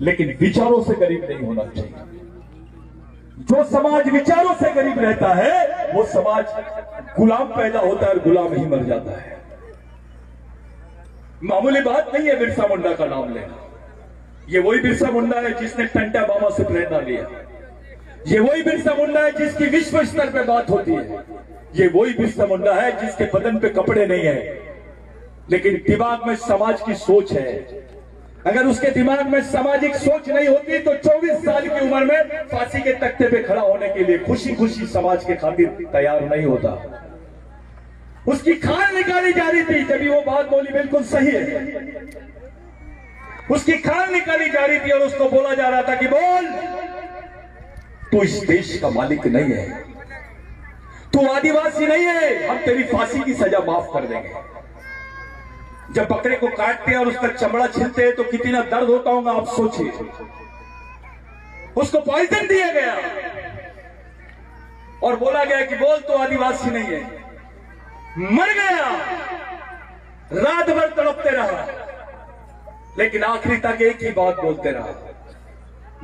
लेकिन विचारों से गरीब नहीं होना चाहिए। जो समाज विचारों से गरीब रहता है वो समाज गुलाम पैदा होता है और गुलाम ही मर जाता है। मामूली बात नहीं है बिरसा मुंडा का नाम लेना। ये वही बिरसा मुंडा है जिसने टंटा बाबा से प्रेरणा लिया। ये वही बिरसा मुंडा है जिसकी विश्व स्तर पे बात होती है। ये वही बिरसा मुंडा है जिसके बदन पे कपड़े नहीं है लेकिन दिमाग में समाज की सोच है। अगर उसके दिमाग में सामाजिक सोच नहीं होती तो 24 साल की उम्र में फांसी के तख्ते पे खड़ा होने के लिए खुशी खुशी समाज के खातिर तैयार नहीं होता। उसकी खाल निकाली जा रही थी, जब वो बात बोली बिल्कुल सही है। उसकी खाल निकाली जा रही थी और उसको बोला जा रहा था कि बोल, तू इस देश का मालिक नहीं है, तू आदिवासी नहीं है, हम तेरी फांसी की सजा माफ कर देंगे। जब बकरे को काटते हैं और उसका चमड़ा छीलते हैं तो कितना दर्द होता होगा आप सोचिए। उसको पॉइजन दिया गया और बोला गया कि बोल, तो आदिवासी नहीं है। मर गया, रात भर तड़पते रहा लेकिन आखिरी तक एक ही बात बोलते रहा,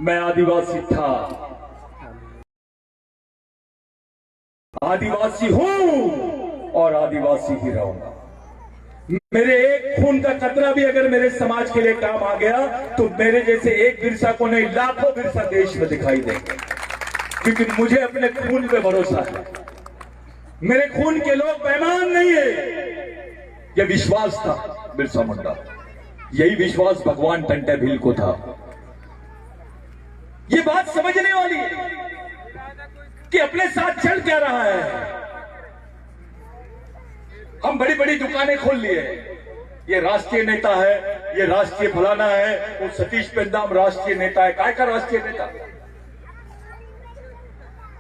मैं आदिवासी था, आदिवासी हूं और आदिवासी ही रहूंगा। मेरे एक खून का कतरा भी अगर मेरे समाज के लिए काम आ गया तो मेरे जैसे एक बिरसा को नहीं, लाखों बिरसा देश में दिखाई देंगे, क्योंकि मुझे अपने खून पे भरोसा है। मेरे खून के लोग बेईमान नहीं है। यह विश्वास था बिरसा मुंडा, यही विश्वास भगवान टंटा भील को था। ये बात समझने वाली है कि अपने साथ चल क्या रहा है। हम बड़ी बड़ी दुकानें खोल लिए, ये राष्ट्रीय नेता है, ये राष्ट्रीय फलाना है, वो सतीश पेंदाम राष्ट्रीय नेता है। काय का राष्ट्रीय नेता?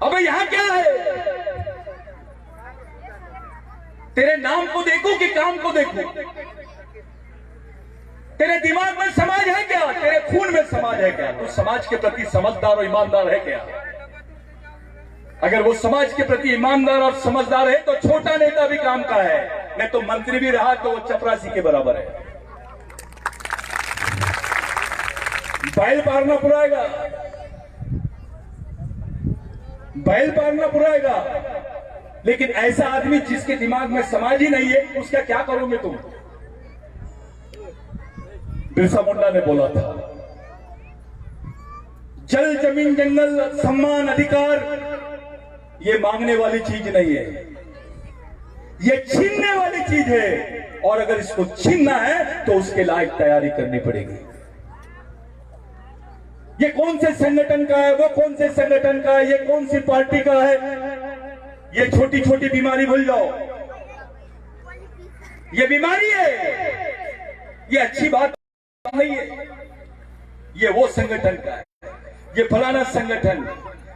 अबे यहां क्या है? तेरे नाम को देखूं कि काम को देखूं? तेरे दिमाग में समाज है क्या? तेरे खून में समाज है क्या? तो समाज के प्रति समझदार और ईमानदार है क्या? अगर वो समाज के प्रति ईमानदार और समझदार है तो छोटा नेता भी काम का है, नहीं तो मंत्री भी रहा तो वो चपरासी के बराबर है। बैल पालना पुराएगा, बैल पालना पुराएगा, लेकिन ऐसा आदमी जिसके दिमाग में समाज ही नहीं है उसका क्या करोगे तुम? बिरसा मुंडा ने बोला था, जल जमीन जंगल सम्मान अधिकार ये मांगने वाली चीज नहीं है, ये छीनने वाली चीज है। और अगर इसको छीनना है तो उसके लायक तैयारी करनी पड़ेगी। ये कौन से संगठन का है, वो कौन से संगठन का है, ये कौन सी पार्टी का है, ये छोटी छोटी बीमारी भूल जाओ। ये बीमारी है, ये अच्छी बात नहीं है। ये वो संगठन का है, ये फलाना संगठन,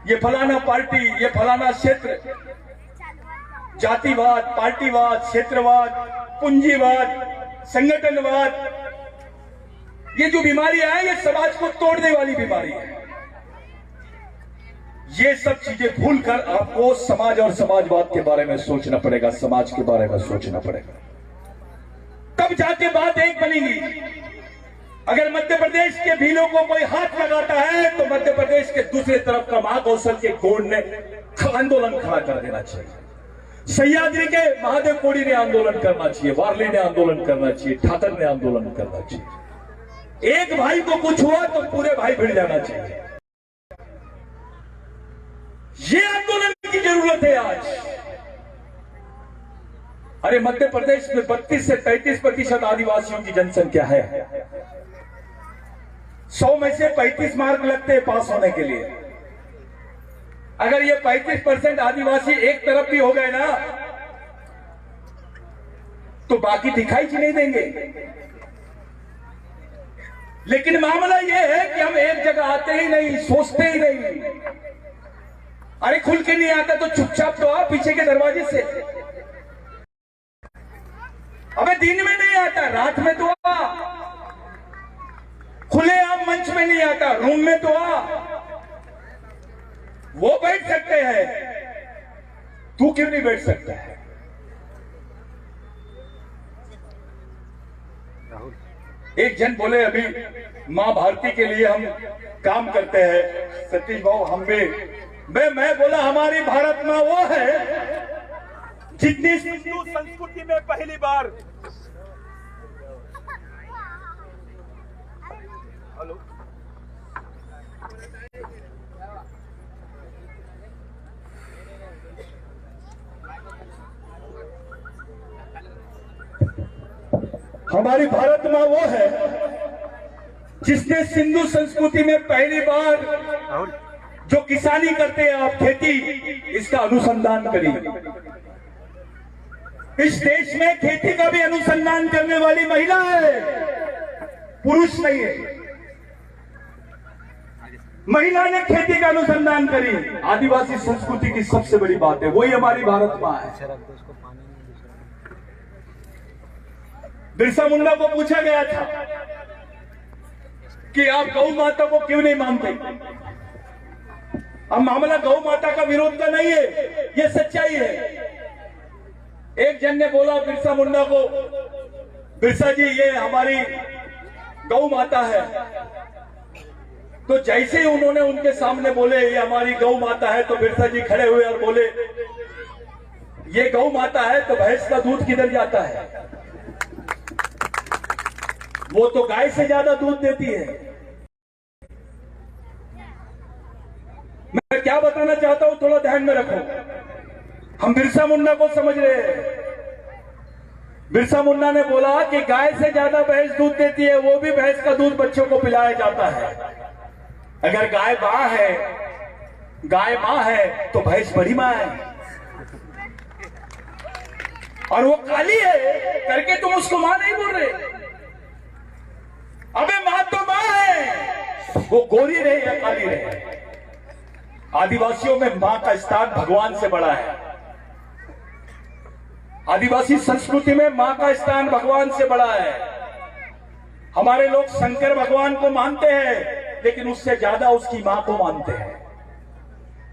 ये फलाना पार्टी, ये फलाना क्षेत्र, जातिवाद, पार्टीवाद, क्षेत्रवाद, पूंजीवाद, संगठनवाद, ये जो बीमारियां हैं ये समाज को तोड़ने वाली बीमारी है। ये सब चीजें भूलकर आपको समाज और समाजवाद के बारे में सोचना पड़ेगा, समाज के बारे में सोचना पड़ेगा, तब जाके बात एक बनेगी। अगर मध्य प्रदेश के भीलों को कोई हाथ लगाता है तो मध्य प्रदेश के दूसरी तरफ का महाकौशल के गोंड ने आंदोलन खड़ा कर देना चाहिए। सह्याद्री के महादेव कोड़ी ने आंदोलन करना चाहिए, वारली ने आंदोलन करना चाहिए, ठाकर ने आंदोलन करना चाहिए। एक भाई को कुछ हुआ तो पूरे भाई भिड़ जाना चाहिए। ये आंदोलन की जरूरत है आज। अरे मध्य प्रदेश में 32 से 33% आदिवासियों की जनसंख्या है। 100 में से 35 मार्क लगते हैं पास होने के लिए। अगर ये 35% आदिवासी एक तरफ भी हो गए ना तो बाकी दिखाई ही नहीं देंगे। लेकिन मामला ये है कि हम एक जगह आते ही नहीं, सोचते ही नहीं। अरे खुल के नहीं आता तो चुपचाप तो आ पीछे के दरवाजे से। अबे दिन में नहीं आता, रात में तो आ, खुलेआम मंच में नहीं आता, रूम में तो आ। वो बैठ सकते हैं, तू क्यों नहीं बैठ सकता है? एक जन बोले अभी माँ भारती के लिए हम काम करते हैं सतीश भाऊ, हम भी मैं बोला हमारी भारत माँ वो है जितनी हिंदू संस्कृति में पहली बार हेलो हमारी भारत माँ वो है जिसने सिंधु संस्कृति में पहली बार जो किसानी करते हैं आप खेती, इसका अनुसंधान करिए। इस देश में खेती का भी अनुसंधान करने वाली महिला है, पुरुष नहीं है। महिला ने खेती का अनुसंधान करी। आदिवासी संस्कृति की सबसे बड़ी बात है, वही हमारी भारत माँ है। बिरसा मुंडा को पूछा गया था कि आप गौ माता को क्यों नहीं मानते। अब मामला गौ माता का विरोध का नहीं है, ये सच्चाई है। एक जन ने बोला बिरसा मुंडा को, बिरसा जी ये हमारी गौ माता है। तो जैसे ही उन्होंने उनके सामने बोले ये हमारी गौ माता है, तो बिरसा जी खड़े हुए और बोले ये गौ माता है तो भैंस का दूध किधर जाता है, वो तो गाय से ज्यादा दूध देती है। मैं क्या बताना चाहता हूं, थोड़ा ध्यान में रखो। हम बिरसा मुंडा को समझ रहे हैं। बिरसा मुंडा ने बोला कि गाय से ज्यादा भैंस दूध देती है, वो भी भैंस का दूध बच्चों को पिलाया जाता है। अगर गाय मां है तो भैंस बड़ी मां है, और वो काली है करके तुम उसको मां नहीं बोल रहे। अबे मां तो मां है, वो गोरी रहे या काली रहे। आदिवासियों में मां का स्थान भगवान से बड़ा है। आदिवासी संस्कृति में मां का स्थान भगवान से बड़ा है। हमारे लोग शंकर भगवान को मानते हैं, लेकिन उससे ज्यादा उसकी मां को मानते हैं।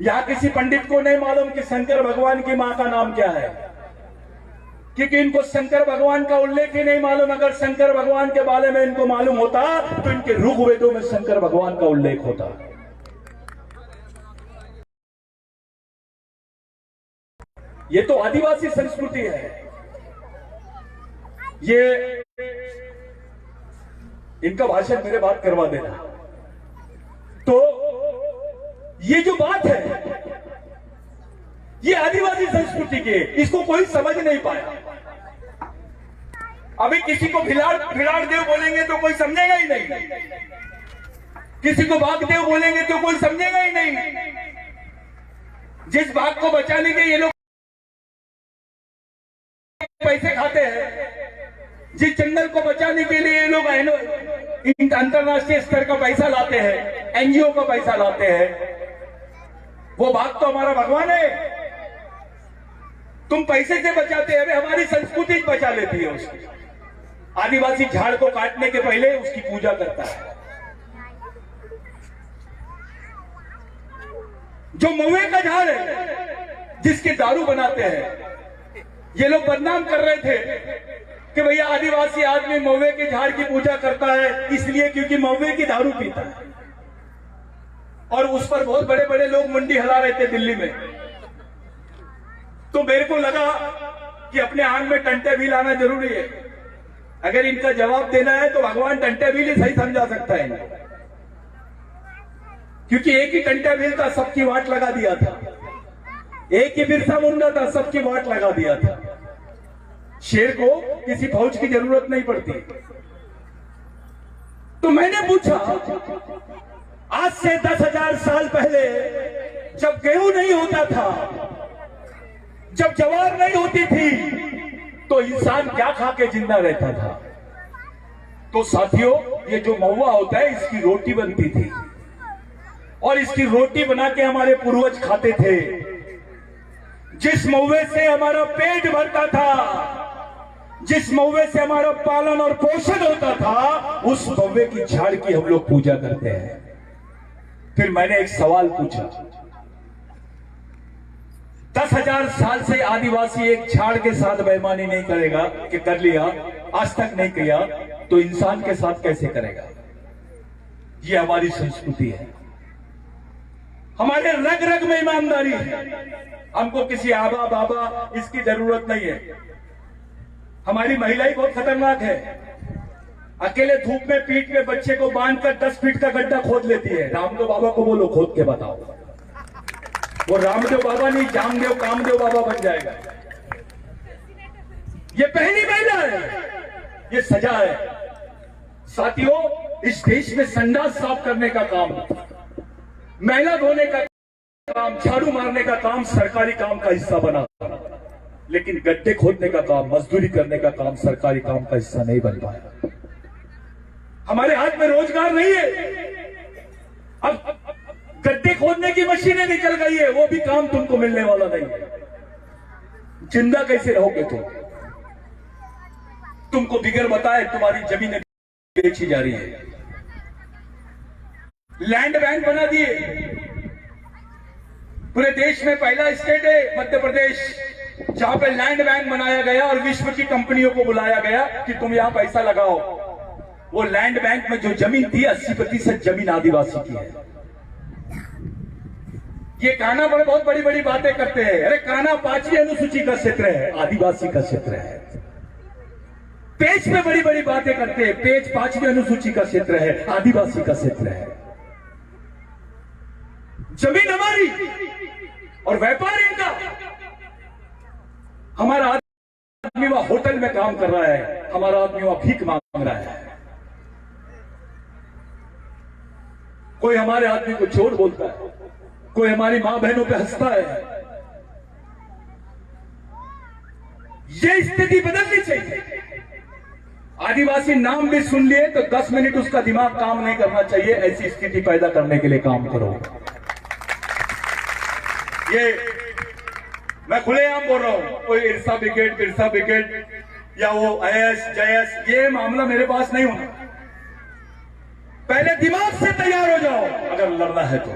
यहां किसी पंडित को नहीं मालूम कि शंकर भगवान की मां का नाम क्या है, क्योंकि इनको शंकर भगवान का उल्लेख ही नहीं मालूम। अगर शंकर भगवान के बारे में इनको मालूम होता तो इनके ऋग्वेदों में शंकर भगवान का उल्लेख होता। ये तो आदिवासी संस्कृति है। ये इनका भाषण मेरे बात करवा देना। तो ये जो बात है ये आदिवासी संस्कृति की है, इसको कोई समझ नहीं पाया। अभी किसी को भिलाड़ देव बोलेंगे तो कोई समझेगा ही नहीं, किसी को बाघ देव बोलेंगे तो कोई समझेगा ही नहीं। जिस बाघ को बचाने के ये लोग पैसे खाते हैं, जिस जंगल को बचाने के लिए ये लोग अंतरराष्ट्रीय स्तर का पैसा लाते हैं, एनजीओ का पैसा लाते हैं, वो बाघ तो हमारा भगवान है। तुम पैसे से बचाते हैं, हमारी संस्कृति बचा लेती है उसकी। आदिवासी झाड़ को काटने के पहले उसकी पूजा करता है। जो महुए का झाड़ है जिसके दारू बनाते हैं, ये लोग बदनाम कर रहे थे कि भैया आदिवासी आदमी महुए के झाड़ की पूजा करता है इसलिए क्योंकि महुए की दारू पीता है। और उस पर बहुत बड़े बड़े लोग मुंडी हिला रहे थे दिल्ली में। तो मेरे को लगा कि अपने आंग में टंटे भी लाना जरूरी है। अगर इनका जवाब देना है तो भगवान टंटे भी सही समझा सकता है, क्योंकि एक ही टंटा भील था, सबकी वाट लगा दिया था। एक ही बिरसा मुंडा था, सबकी वाट लगा दिया था। शेर को किसी फौज की जरूरत नहीं पड़ती। तो मैंने पूछा आज से 10,000 साल पहले जब गेहूं नहीं होता था, जब ज्वार नहीं होती थी, तो इंसान क्या खा के जिंदा रहता था? तो साथियों, ये जो महुआ होता है इसकी रोटी बनती थी, और इसकी रोटी बना के हमारे पूर्वज खाते थे। जिस महुए से हमारा पेट भरता था, जिस महुए से हमारा पालन और पोषण होता था, उस महुए की झाड़ की हम लोग पूजा करते हैं। फिर मैंने एक सवाल पूछा, 10,000 साल से आदिवासी एक झाड़ के साथ बेईमानी नहीं करेगा कि कर लिया, आज तक नहीं किया। तो इंसान के साथ कैसे करेगा? ये हमारी संस्कृति है, हमारे रग रग में ईमानदारी है। हमको किसी आबा बाबा इसकी जरूरत नहीं है। हमारी महिलाएं बहुत खतरनाक है, अकेले धूप में पीठ में बच्चे को बांधकर 10 फीट का गड्ढा खोद लेती है। रामदेव बाबा को बोलो खोद के बताओ, वो रामदेव बाबा नहीं जामदेव कामदेव बाबा बन जाएगा। ये पहली महिला है, ये सजा है। साथियों, इस देश में संडास साफ करने का काम, मैला धोने का काम, झाड़ू मारने का काम सरकारी काम का हिस्सा बना, लेकिन गड्ढे खोदने का काम, मजदूरी करने का काम सरकारी काम का हिस्सा नहीं बन पाया। हमारे हाथ में रोजगार नहीं है। अब गड्ढे खोदने की मशीनें निकल गई है, वो भी काम तुमको मिलने वाला नहीं है। जिंदा कैसे रहोगे तुमको बिगर बताए तुम्हारी जमीनें बेची जा रही है। लैंड बैंक बना दिए। पूरे देश में पहला स्टेट है मध्य प्रदेश, जहां पे लैंड बैंक बनाया गया और विश्व की कंपनियों को बुलाया गया कि तुम यहां पैसा लगाओ। वो लैंड बैंक में जो जमीन थी 80% जमीन आदिवासी की है। ये कान्हा पर बहुत बड़ी बड़ी बातें करते हैं। अरे कान्हा 5वीं अनुसूची का क्षेत्र है, आदिवासी का क्षेत्र है। पेज में बड़ी बड़ी बातें करते हैं, पेज 5वीं अनुसूची का क्षेत्र है, आदिवासी का क्षेत्र है। जमीन हमारी और व्यापार इनका। हमारा आदमी वहां होटल में काम कर रहा है, हमारा आदमी वहां भीख मांग रहा है। कोई हमारे आदमी को चोर बोलता है, कोई हमारी मां बहनों पे हंसता है। ये स्थिति बदलनी चाहिए। आदिवासी नाम भी सुन लिए तो 10 मिनट उसका दिमाग काम नहीं करना चाहिए। ऐसी स्थिति पैदा करने के लिए काम करो। ये मैं खुलेआम बोल रहा हूं, कोई इरसा ब्रिगेड या वो अयस जयस, ये मामला मेरे पास नहीं होना। पहले दिमाग से तैयार हो जाओ। अगर लड़ना है तो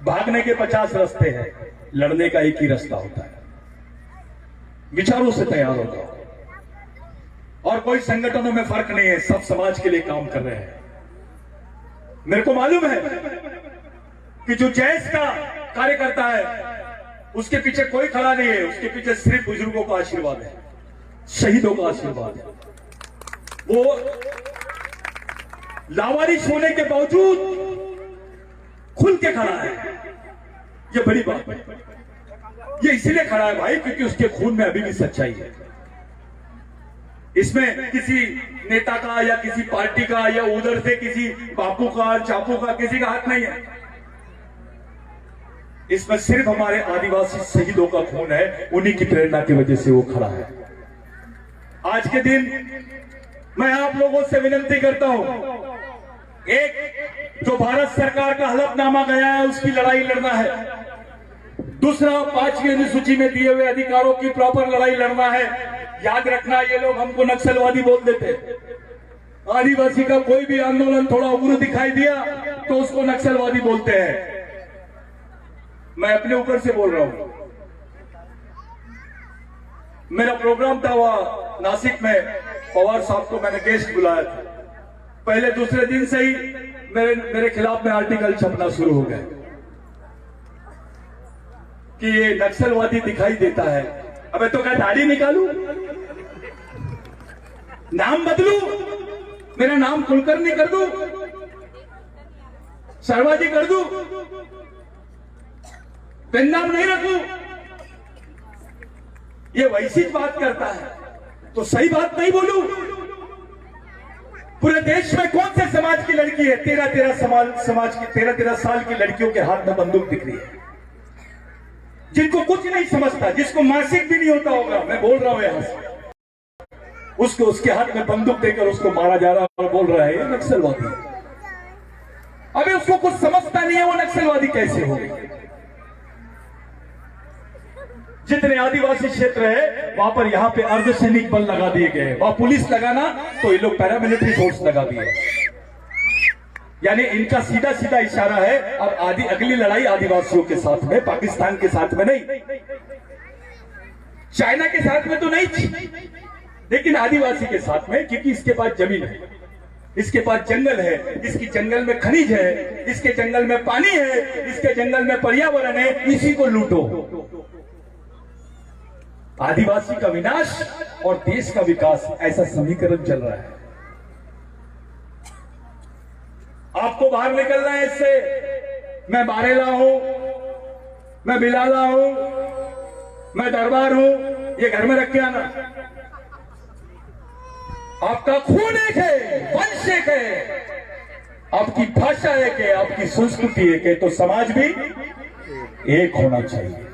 भागने के 50 रास्ते हैं, लड़ने का एक ही रास्ता होता है। विचारों से तैयार हो जाओ। और कोई संगठनों में फर्क नहीं है, सब समाज के लिए काम कर रहे हैं। मेरे को मालूम है कि जो जैस का कार्यकर्ता है उसके पीछे कोई खड़ा नहीं है, उसके पीछे सिर्फ बुजुर्गों का आशीर्वाद है, शहीदों का आशीर्वाद है। वो लावारिश होने के बावजूद खुल के खड़ा है। ये बड़ी बात है। ये इसलिए खड़ा है भाई क्योंकि उसके खून में अभी भी सच्चाई है। इसमें किसी नेता का या किसी पार्टी का या उधर से किसी बापू का चापू का किसी का हाथ नहीं है। इसमें सिर्फ हमारे आदिवासी शहीदों का खून है, उन्हीं की प्रेरणा की वजह से वो खड़ा है। आज के दिन मैं आप लोगों से विनती करता हूं, एक जो भारत सरकार का हलफनामा गया है उसकी लड़ाई लड़ना है। दूसरा 5वीं अनुसूची में दिए हुए अधिकारों की प्रॉपर लड़ाई लड़ना है। याद रखना, ये लोग हमको नक्सलवादी बोल देते। आदिवासी का कोई भी आंदोलन थोड़ा उग्र दिखाई दिया तो उसको नक्सलवादी बोलते हैं। मैं अपने ऊपर से बोल रहा हूं। मेरा प्रोग्राम था वहां नासिक में, पवार साहब को मैंने गेस्ट बुलाया था। पहले दूसरे दिन से ही मेरे खिलाफ में आर्टिकल छपना शुरू हो गए कि ये नक्सलवादी दिखाई देता है। अबे तो क्या दाढ़ी निकालू, नाम बदलू, मेरा नाम कुलकर्णी कर दूं, शर्माजी कर दूं, पेन नाम नहीं रखूं? ये वैसी बात करता है तो सही बात नहीं बोलूं? पूरे देश में कौन से समाज की लड़की है 13 साल की लड़कियों के हाथ में बंदूक दिख रही है, जिनको कुछ नहीं समझता, जिसको मासिक भी नहीं होता होगा, मैं बोल रहा हूं यहां से, उसको उसके हाथ में बंदूक देकर उसको मारा जा रहा है और बोल रहा है ये नक्सलवादी। अबे उसको कुछ समझता नहीं है, वो नक्सलवादी कैसे हो गई? जितने आदिवासी क्षेत्र है वहां पर यहाँ पे अर्धसैनिक बल लगा दिए गए हैं। वहां पुलिस लगाना तो ये लोग पैरामिलिट्री फोर्स लगा दिए। यानी इनका सीधा सीधा इशारा है अब अगली लड़ाई आदिवासियों के साथ में, पाकिस्तान के साथ में नहीं, चाइना के साथ में तो नहीं, लेकिन आदिवासी के साथ में, क्योंकि इसके पास जमीन है। इसके पास जंगल है, इसकी जंगल में खनिज है, इसके जंगल में पानी है, इसके जंगल में पर्यावरण है, इसी को लूटो। आदिवासी का विनाश और देश का विकास, ऐसा समीकरण चल रहा है। आपको बाहर निकलना है इससे। मैं बारेला हूं, मैं बिलाला हूं, मैं दरबार हूं, ये घर में रख के आना। आपका खून एक है, वंश एक है, आपकी भाषा एक है, आपकी संस्कृति एक है, तो समाज भी एक होना चाहिए।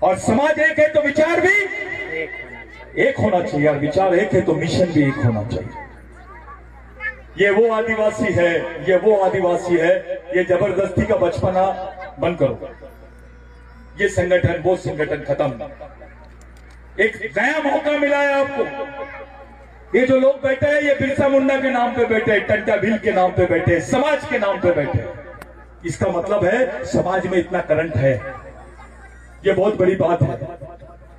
और समाज एक है तो विचार भी एक होना चाहिए, और विचार एक है तो मिशन भी एक होना चाहिए। ये वो आदिवासी है, ये वो आदिवासी है। ये जबरदस्ती का बचपना बंद करो। ये संगठन वो संगठन खत्म। एक नया मौका मिला है आपको। ये जो लोग बैठे हैं, ये बिरसा मुंडा के नाम पे बैठे हैं, टंटा भील के नाम पे बैठे हैं, समाज के नाम पे बैठे हैं। इसका मतलब है समाज में इतना करंट है, ये बहुत बड़ी बात है।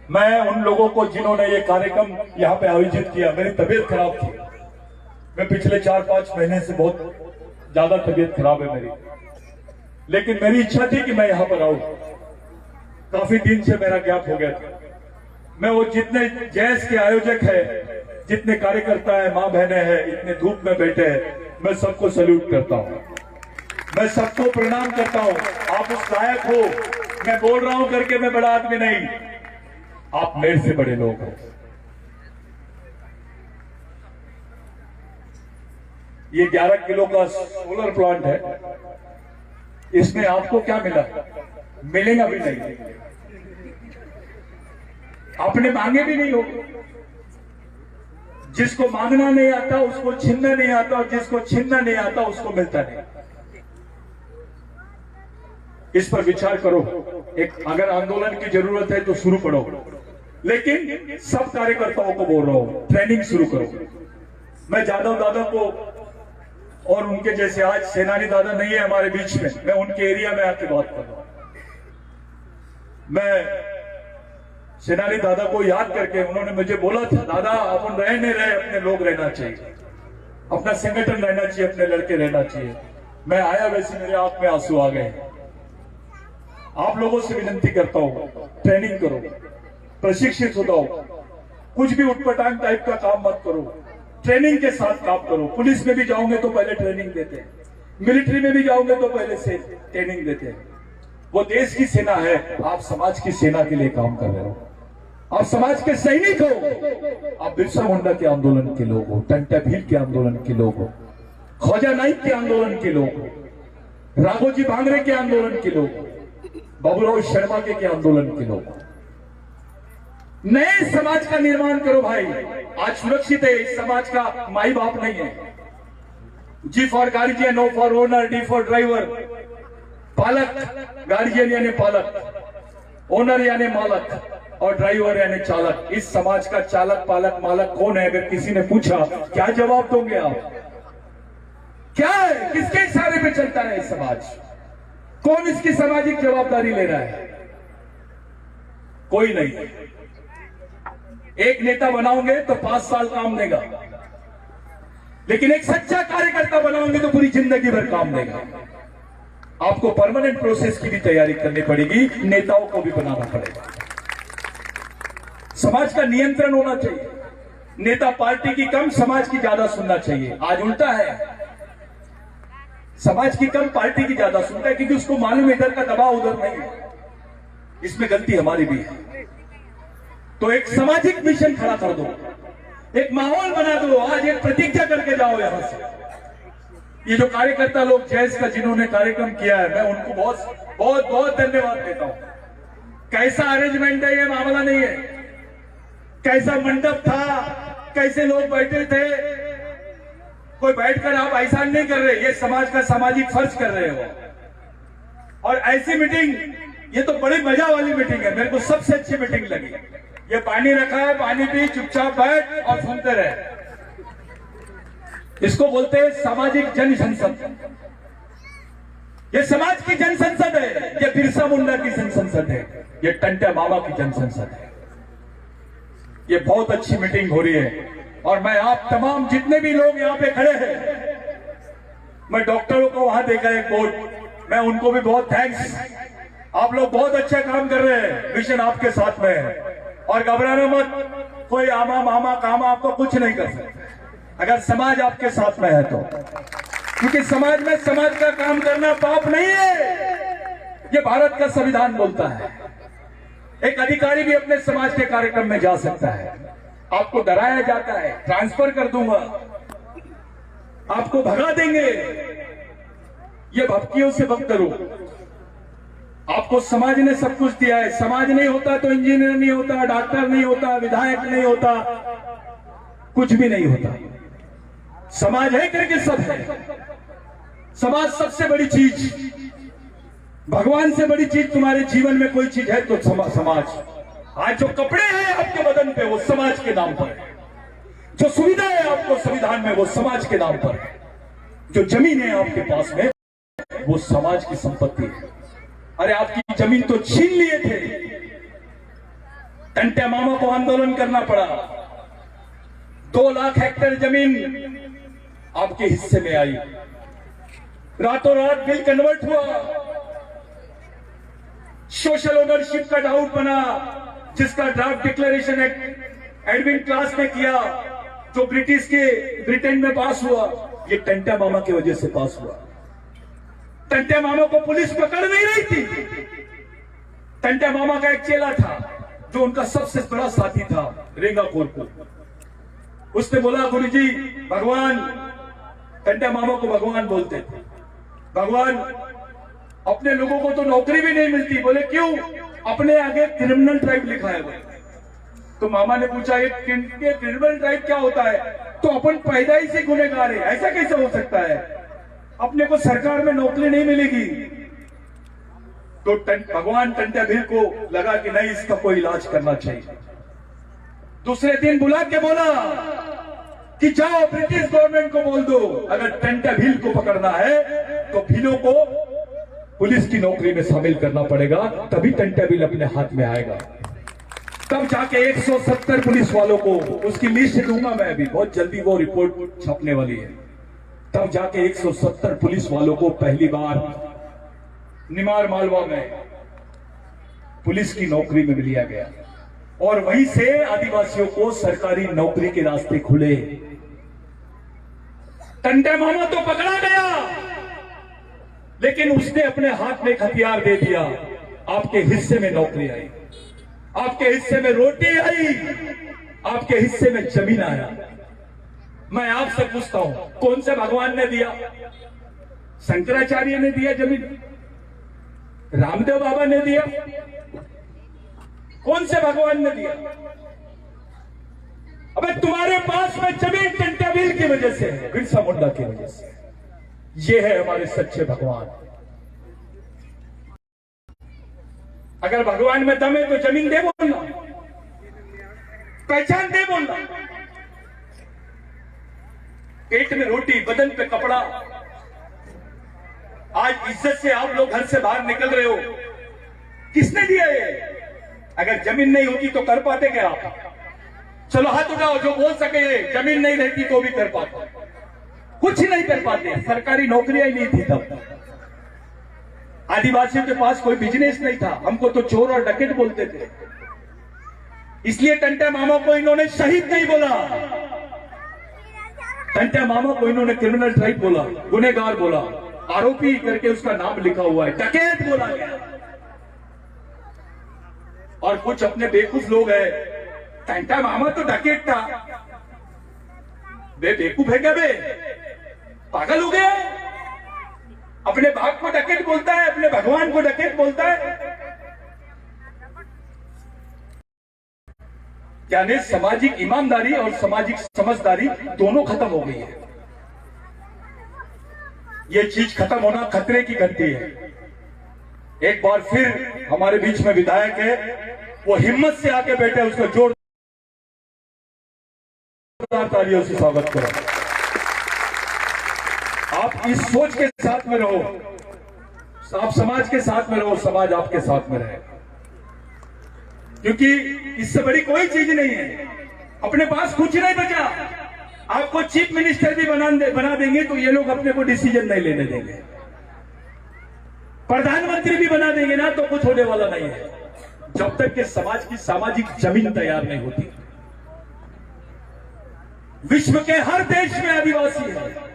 मैं उन लोगों को जिन्होंने ये कार्यक्रम यहाँ पे आयोजित किया, मेरी तबीयत खराब थी, मैं पिछले 4-5 महीने से बहुत ज्यादा तबीयत खराब है मेरी, लेकिन मेरी इच्छा थी कि मैं यहाँ पर आऊं। काफी दिन से मेरा गैप हो गया था। मैं वो जितने जैस के आयोजक है, जितने कार्यकर्ता है, मां बहने हैं, इतने धूप में बैठे हैं, मैं सबको सैल्यूट करता हूं, मैं सबको प्रणाम करता हूं। आप उस लायक हो, मैं बोल रहा हूं करके मैं बड़ा आदमी नहीं, आप मेरे से बड़े लोग हो। ये 11 किलो का सोलर प्लांट है, इसमें आपको क्या मिला? मिलेगा भी नहीं, आपने मांगे भी नहीं हो। जिसको मांगना नहीं आता उसको छीनना नहीं आता, और जिसको छीनना नहीं आता उसको मिलता नहीं। इस पर विचार करो। एक अगर आंदोलन की जरूरत है तो शुरू करो, लेकिन सब कार्यकर्ताओं को बोल रहा हूं, ट्रेनिंग शुरू करो। मैं जादव दादा को और उनके जैसे, आज सेनानी दादा नहीं है हमारे बीच में, मैं उनके एरिया में आके बात कर रहा हूं। मैं सेनानी दादा को याद करके, उन्होंने मुझे बोला था, दादा अपन रह नहीं रहे, अपने लोग रहना चाहिए, अपना संगठन रहना चाहिए, अपने लड़के रहना चाहिए। मैं आया, वैसे मेरे आंख में आंसू आ गए। आप लोगों से विनती करता हूं, ट्रेनिंग करो, प्रशिक्षित हो जाओ, कुछ भी उटपटांग टाइप का काम मत करो, ट्रेनिंग के साथ काम करो। पुलिस में भी जाओगे तो पहले ट्रेनिंग देते हैं, मिलिट्री में भी जाओगे तो पहले से ट्रेनिंग देते हैं। वो देश की सेना है, आप समाज की सेना के लिए काम कर रहे हो, आप समाज के सैनिक हो। आप बिरसा मुंडा के आंदोलन के लोग हो, टंटा भील के आंदोलन के लोग हो, ख्वाजा नाइक के आंदोलन के लोग हो, राघोजी भांगरे के आंदोलन के लोग हो, बाबूराव शर्मा के आंदोलन के लोग हो। नए समाज का निर्माण करो भाई। आज सुरक्षित है, इस समाज का माई बाप नहीं है। G for guardian, O for owner, D for driver. पालक, गार्जियन यानी पालक, ओनर यानी मालक, और ड्राइवर यानी चालक। इस समाज का चालक, पालक, मालक कौन है? अगर किसी ने पूछा, क्या जवाब दोगे आप? क्या है? किसके इशारे पे चलता है समाज? कौन इसकी सामाजिक जवाबदारी ले रहा है? कोई नहीं। एक नेता बनाओगे तो 5 साल काम देगा, लेकिन एक सच्चा कार्यकर्ता बनाओगे तो पूरी जिंदगी भर काम देगा। आपको परमानेंट प्रोसेस की भी तैयारी करनी पड़ेगी, नेताओं को भी बनाना पड़ेगा। समाज का नियंत्रण होना चाहिए। नेता पार्टी की कम, समाज की ज्यादा सुनना चाहिए। आज उल्टा है, समाज की कम, पार्टी की ज्यादा सुनता है, क्योंकि उसको मालूम है इधर का दबाव उधर नहीं है। इसमें गलती हमारी भी है। तो एक सामाजिक मिशन खड़ा कर दो, एक माहौल बना दो। आज एक प्रतिज्ञा करके जाओ यहां से। ये जो कार्यकर्ता लोग जैस का जिन्होंने कार्यक्रम किया है, मैं उनको बहुत बहुत बहुत धन्यवाद देता हूं। कैसा अरेंजमेंट है ये मामला नहीं है, कैसा मंडप था, कैसे लोग बैठे थे, कोई बैठकर आप ऐसा नहीं कर रहे, ये समाज का सामाजिक फर्ज कर रहे हो। और ऐसी मीटिंग, ये तो बड़ी मजा वाली मीटिंग है, मेरे को सबसे अच्छी मीटिंग लगी। ये पानी रखा है, पानी पी, चुपचाप बैठ और सुनते रहे। इसको बोलते हैं सामाजिक जन संसद। ये समाज की जन संसद है, ये बिरसा मुंडा की जन संसद है, ये टंटा बाबा की जन संसद है। ये बहुत अच्छी मीटिंग हो रही है। और मैं आप तमाम जितने भी लोग यहाँ पे खड़े हैं, मैं डॉक्टरों को वहां देखा एक बोर्ड, मैं उनको भी बहुत थैंक्स। आप लोग बहुत अच्छा काम कर रहे हैं, मिशन आपके साथ में है। और घबराना मत, कोई आमा मामा कामा आपको कुछ नहीं कर सकता अगर समाज आपके साथ में है तो, क्योंकि समाज में समाज का काम करना पाप नहीं है, ये भारत का संविधान बोलता है। एक अधिकारी भी अपने समाज के कार्यक्रम में जा सकता है। आपको डराया जाता है, ट्रांसफर कर दूंगा, आपको भगा देंगे, ये भक्तियों से मत करो। आपको समाज ने सब कुछ दिया है। समाज नहीं होता तो इंजीनियर नहीं होता, डॉक्टर नहीं होता, विधायक नहीं होता, कुछ भी नहीं होता। समाज है करके सब है। समाज सबसे बड़ी चीज, भगवान से बड़ी चीज तुम्हारे जीवन में कोई चीज है तो समाज। आज जो कपड़े हैं आपके बदन पे वो समाज के नाम पर है, जो सुविधा है आपको संविधान में वो समाज के नाम पर है, जो जमीन है आपके पास में वो समाज की संपत्ति है। अरे आपकी जमीन तो छीन लिए थे, टंट्या मामा को आंदोलन करना पड़ा, 2 लाख हेक्टेयर जमीन आपके हिस्से में आई, रातों रात बिल कन्वर्ट हुआ, सोशल ओनरशिप का डाउट बना, जिसका ड्राफ्ट डिक्लेरेशन एडमिन क्लास ने किया, जो ब्रिटेन में पास हुआ, ये टंट्या मामा की वजह से पास हुआ। टंट्या मामा को पुलिस पकड़ नहीं रही थी। टंट्या मामा का एक चेला था जो उनका सबसे बड़ा साथी था, रेंगाखोर को। उसने बोला, गुरुजी भगवान, टंट्या मामा को भगवान बोलते थे, भगवान अपने लोगों को तो नौकरी भी नहीं मिलती। बोले क्यों? अपने आगे क्रिमिनल ट्राइब लिखा है। तो मामा ने पूछा, ये क्रिमिनल ट्राइब क्या होता है? तो अपन पैदा ही से गुनहगार है, ऐसा कैसे हो सकता है? अपने को सरकार में नौकरी नहीं मिलेगी। तो भगवान टंट्या भील को लगा कि नहीं, इसका कोई इलाज करना चाहिए। दूसरे दिन बुला के बोला कि जाओ ब्रिटिश गवर्नमेंट को बोल दो, अगर टंट्या भील को पकड़ना है तो भीलों को पुलिस की नौकरी में शामिल करना पड़ेगा, तभी टंट्या भील अपने हाथ में आएगा। तब जाके 170 पुलिस वालों को, उसकी लिस्ट दूंगा मैं अभी बहुत जल्दी, वो रिपोर्ट छपने वाली है। तब जाके 170 पुलिस वालों को पहली बार निमार मालवा में पुलिस की नौकरी में लिया गया, और वहीं से आदिवासियों को सरकारी नौकरी के रास्ते खुले। टंट्या मामा तो पकड़ा गया, लेकिन उसने अपने हाथ में एक हथियार दे दिया। आपके हिस्से में नौकरी आई, आपके हिस्से में रोटी आई, आपके हिस्से में जमीन आया। मैं आपसे पूछता हूं, कौन से भगवान ने दिया? शंकराचार्य ने दिया जमीन? रामदेव बाबा ने दिया? कौन से भगवान ने दिया? अबे तुम्हारे पास में जमीन टंट्या भील की वजह से है, बिरसा मुंडा की वजह से। ये है हमारे सच्चे भगवान। अगर भगवान में दम है तो जमीन दे बोलना, पहचान दे बोलना, पेट में रोटी, बदन पे कपड़ा। आज इज्जत से आप लोग घर से बाहर निकल रहे हो, किसने दिया ये? अगर जमीन नहीं होती तो कर पाते क्या आप? चलो हाथ उठाओ जो बोल सके, जमीन नहीं रहती तो भी कर पाते। कुछ ही नहीं कर पाते, सरकारी नौकरियां ही नहीं थी तब। आदिवासियों के पास कोई बिजनेस नहीं था, हमको तो चोर और डकैत बोलते थे। इसलिए टंट्या मामा को इन्होंने शहीद नहीं बोला, टंट्या मामा को इन्होंने क्रिमिनल ट्राइब बोला, गुनहगार बोला, आरोपी करके उसका नाम लिखा हुआ है, डकैत बोला गया। और कुछ अपने बेवकूफ लोग हैं, टंट्या मामा तो डकैत था, बे बेवकूफ है क्या? बे पागल हो गया? अपने बाप को डकैत बोलता है, अपने भगवान को डकैत बोलता है। यानी सामाजिक ईमानदारी और सामाजिक समझदारी दोनों खत्म हो गई है। ये चीज खत्म होना खतरे की घंटी है। एक बार फिर हमारे बीच में विधायक है, वो हिम्मत से आके बैठे, उसको जोरदार तालियों से स्वागत करो। आप इस सोच के साथ में रहो, आप समाज के साथ में रहो, समाज आपके साथ में रहे, क्योंकि इससे बड़ी कोई चीज नहीं है। अपने पास कुछ नहीं बचा। आपको चीफ मिनिस्टर भी बना देंगे तो ये लोग अपने को डिसीजन नहीं लेने देंगे। प्रधानमंत्री भी बना देंगे ना तो कुछ होने वाला नहीं है, जब तक कि समाज की सामाजिक जमीन तैयार नहीं होती। विश्व के हर देश में आदिवासी है।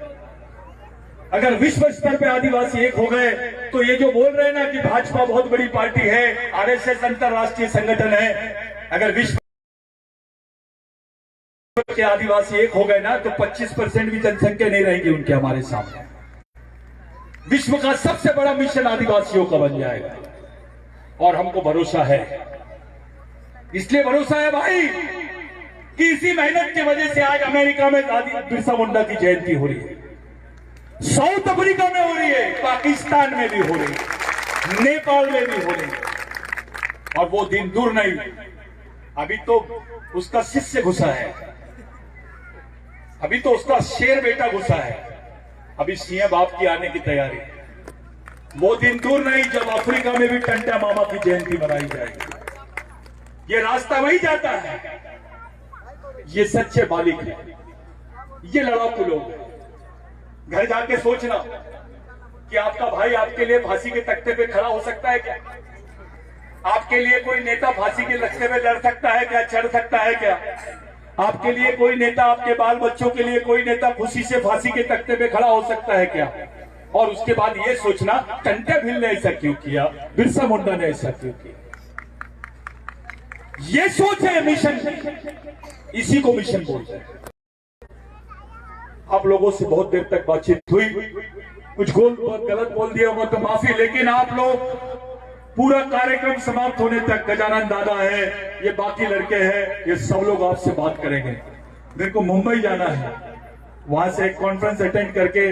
अगर विश्व स्तर पे आदिवासी एक हो गए तो ये जो बोल रहे हैं ना कि भाजपा बहुत बड़ी पार्टी है, आरएसएस अंतरराष्ट्रीय संगठन है, अगर विश्व के आदिवासी एक हो गए ना तो 25% भी जनसंख्या नहीं रहेगी उनके हमारे सामने। विश्व का सबसे बड़ा मिशन आदिवासियों का बन जाएगा और हमको भरोसा है। इसलिए भरोसा है भाई कि इसी मेहनत की वजह से आज अमेरिका में बिरसा मुंडा की जयंती हो रही है, साउथ अफ्रीका में हो रही है, पाकिस्तान में भी हो रही है, नेपाल में भी हो रही है। और वो दिन दूर नहीं, अभी तो उसका शिष्य घुसा है, अभी तो उसका शेर बेटा घुसा है, अभी सिंह बाप की आने की तैयारी। वो दिन दूर नहीं जब अफ्रीका में भी टंटा मामा की जयंती मनाई जाएगी। ये रास्ता वही जाता है। ये सच्चे मालिक है, ये लड़ाकू लोग हैं। घर जाके सोचना कि आपका भाई आपके लिए फांसी के तख्ते पे खड़ा हो सकता है क्या? आपके लिए कोई नेता फांसी के तख्ते पे लड़ सकता है क्या, चढ़ सकता है क्या? आपके लिए कोई नेता, आपके बाल बच्चों के लिए कोई नेता खुशी से फांसी के तख्ते पे खड़ा हो सकता है क्या? और उसके बाद ये सोचना टंटा भिल ने ऐसा क्यों किया, बिरसा मुंडा ने ऐसा क्यों किया। ये सोच है मिशन, इसी को मिशन बोलते हैं। आप लोगों से बहुत देर तक बातचीत हुई, कुछ गलत बोल दिया होगा तो माफी, लेकिन आप लोग पूरा कार्यक्रम समाप्त होने तक, गजानन दादा है, ये बाकी लड़के हैं, ये सब लोग आपसे बात करेंगे। मेरे को मुंबई जाना है, वहां से एक कॉन्फ्रेंस अटेंड करके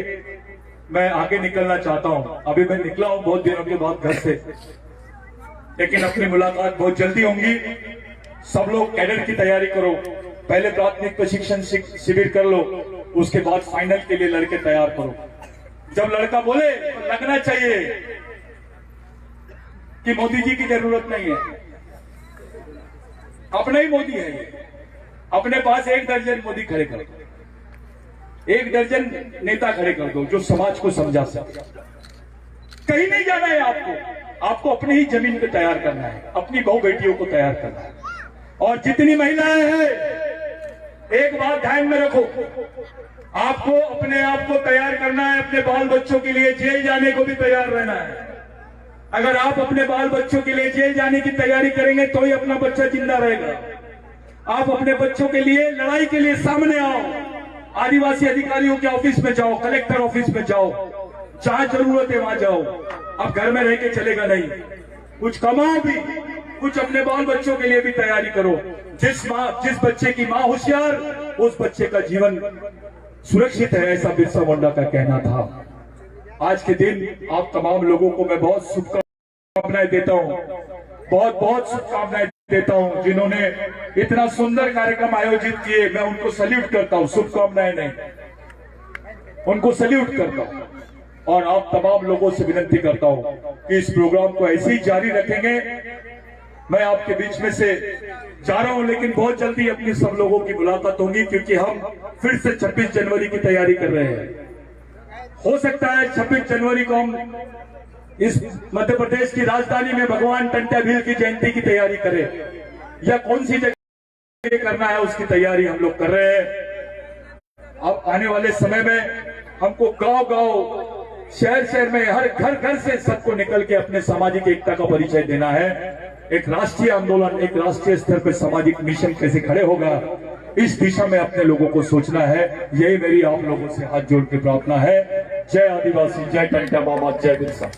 मैं आगे निकलना चाहता हूं। अभी मैं निकला हूं बहुत दिनों के बाद घर से, लेकिन अपनी मुलाकात बहुत जल्दी होंगी। सब लोग कैडेट की तैयारी करो, पहले प्राथमिक प्रशिक्षण शिविर कर लो, उसके बाद फाइनल के लिए लड़के तैयार करो। जब लड़का बोले तो लगना चाहिए कि मोदी जी की जरूरत नहीं है, अपना ही मोदी है ये। अपने पास 1 दर्जन मोदी खड़े कर दो, 1 दर्जन नेता खड़े कर दो जो समाज को समझा सके। कहीं नहीं जाना है आपको अपनी ही जमीन पे तैयार करना है, अपनी बहू बेटियों को तैयार करना है। और जितनी महिलाएं हैं, एक बात ध्यान में रखो, आपको अपने आप को तैयार करना है, अपने बाल बच्चों के लिए जेल जाने को भी तैयार रहना है। अगर आप अपने बाल बच्चों के लिए जेल जाने की तैयारी करेंगे तो ही अपना बच्चा जिंदा रहेगा। आप अपने बच्चों के लिए लड़ाई के लिए सामने आओ, आदिवासी अधिकारियों के ऑफिस में जाओ, कलेक्टर ऑफिस में जाओ, जहां जरूरत है वहां जाओ। अब घर में रह के चलेगा नहीं, कुछ कमाओ भी, कुछ अपने बाल बच्चों के लिए भी तैयारी करो। जिस बच्चे की मां होशियार, उस बच्चे का जीवन सुरक्षित है, ऐसा बिरसा मुंडा का कहना था। आज के दिन आप तमाम लोगों को मैं बहुत शुभकामनाएं देता हूं, बहुत बहुत शुभकामनाएं देता हूं। जिन्होंने इतना सुंदर कार्यक्रम आयोजित किए, मैं उनको सैल्यूट करता हूं, शुभकामनाएं नहीं, उनको सैल्यूट करता हूं। और आप तमाम लोगों से विनती करता हूं कि इस प्रोग्राम को ऐसे ही जारी रखेंगे। मैं आपके बीच में से जा रहा हूं, लेकिन बहुत जल्दी अपनी सब लोगों की मुलाकात होगी, क्योंकि हम फिर से 26 जनवरी की तैयारी कर रहे हैं। हो सकता है 26 जनवरी को हम इस मध्य प्रदेश की राजधानी में भगवान टंटा भील की जयंती की तैयारी करें, या कौन सी जगह करना है उसकी तैयारी हम लोग कर रहे हैं। अब आने वाले समय में हमको गांव-गांव, शहर में, हर घर से सबको निकल के अपने सामाजिक एकता का परिचय देना है। एक राष्ट्रीय आंदोलन, एक राष्ट्रीय स्तर पर सामाजिक मिशन कैसे खड़े होगा, इस दिशा में अपने लोगों को सोचना है। यही मेरी आप लोगों से हाथ जोड़ के प्रार्थना है। जय आदिवासी, जय टंटा मामा, जय बिरसा।